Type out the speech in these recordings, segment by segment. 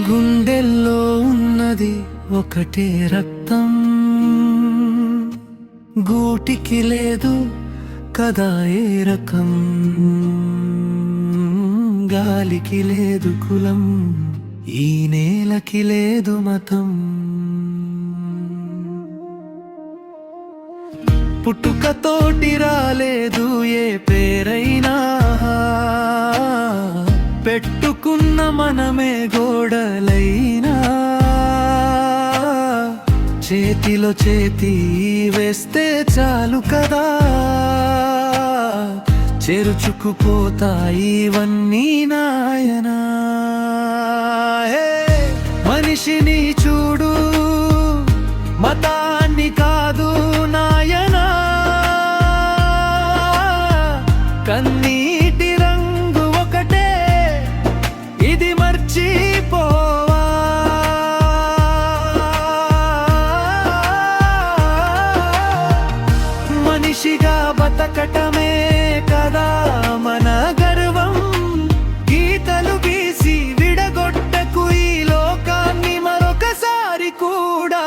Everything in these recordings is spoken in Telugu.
గుండెల్లో ఉన్నది ఒకటే రక్తం, గూటికి లేదు కదా ఏ రకం. గాలికి లేదు కులం, ఈ నేలకి లేదు మతం. పుట్టుకతోటి రాలేదు ఏ పేరైనా, పెట్టుకున్న మనమే గోడలైనా. చేతిలో చేతి వేస్తే చాలు కదా, చెరుచుకుపోతాయి ఇవన్నీ నాయనా. మనిషిని చూడు, మతాన్ని కాదు నాయనా. కన్నీటి రంగు ఒకటే, ఇది మర్చిపోవా. మనిషిగా బతకటమే కదా మన గర్వం. గీతలు గీసి విడగొట్టకు ఈ లోకాన్ని మరొకసారి కూడా.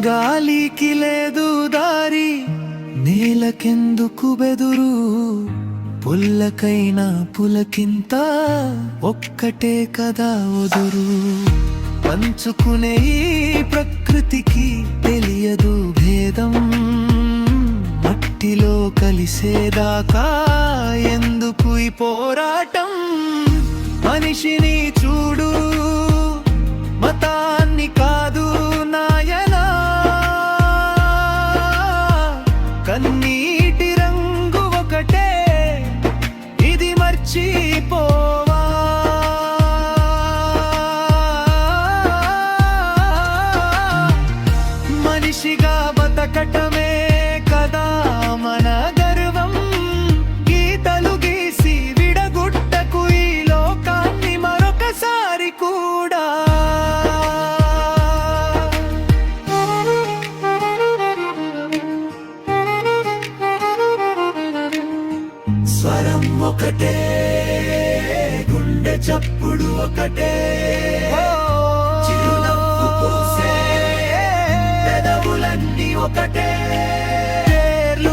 గాలికి లేదు దారి, నేలకెందుకు బెదురు. పుల్లకైనా పులకింత ఒక్కటే కదా వదురు. పంచుకునే ఈ ప్రకృతికి తెలియదు భేదం. మట్టిలో కలిసేదాకా ఎందుకు ఈ పోరాటం. మనిషిని చూడు, మతాన్ని కాదు నాయనా. కన్నీటి రంగు ఒకటే, ఇది మర్చిపోవా. మనిషిగా బతకటమే కదా మన గర్వం. గీతలు గీసి విడగొట్టకు ఈ లోకాన్ని మరొకసారి కూడా. స్వరం ఒకటే, గుండె చప్పుడు ఒకటే, చిరునవ్వు పోసే పెదవులన్నీ ఒకటే. పేర్లు